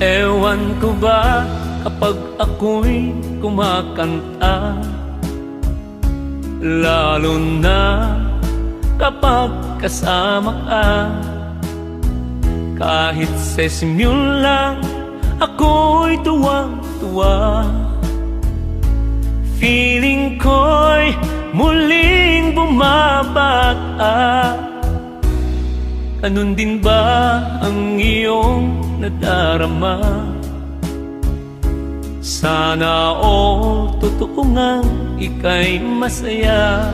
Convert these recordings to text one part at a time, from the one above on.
Ewan ko ba kapag ako'y kumakanta, lalo na kapag kasama ka. Kahit sa simula lang ako'y tuwang-tuwa. Feeling ko'y muling bumabata. Ganun din ba ang iyong nadarama? Sana all totoo ngang ika'y masaya.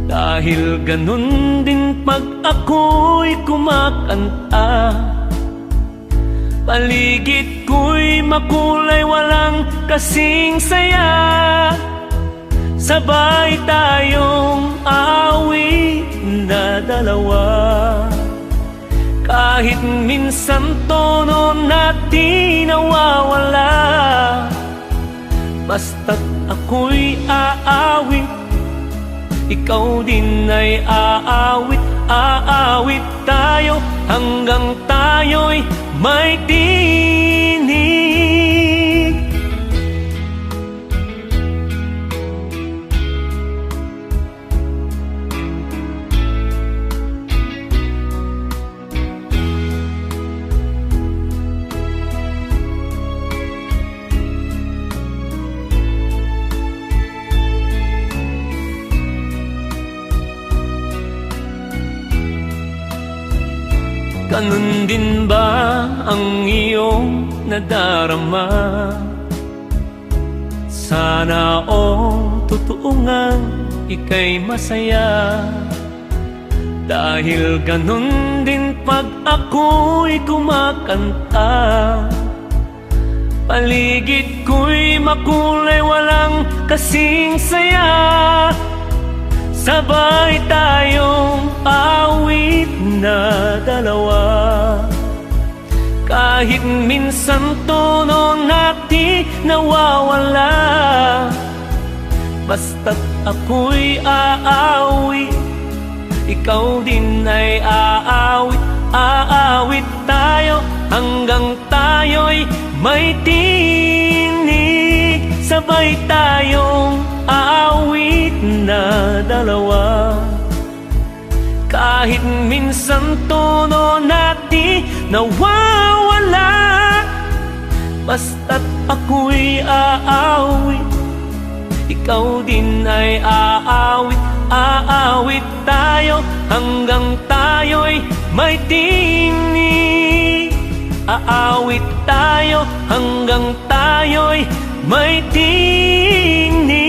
Dahil ganun din pag ako'y kumakanta. Paligid ko'y makulay, walang kasing saya. Sabay tayong aawit na dalawa. Kahit minsan tono natin nawawala, basta't ako'y aawit, ikaw din ay aawit. Aawit tayo hanggang tayo'y may tinig. Ganun din ba ang iyong nadarama? Sana all totoo nga ika'y masaya. Dahil ganun din pag ako'y kumakanta. Paligid ko'y makulay, walang kasing saya. Sabay tayong awit na dalawa. Kahit minsan tono natin nawawala, basta't ako'y aawit, ikaw din ay aawit. Aawit tayo hanggang tayo'y may tinig. Sabay tayong aawit na dalawa. Kahit minsan tono natin nawawala, basta't ako'y aawit, ikaw din ay aawit. Aawit tayo hanggang tayo'y may tinig. Aawit tayo hanggang tayo'y may tinig.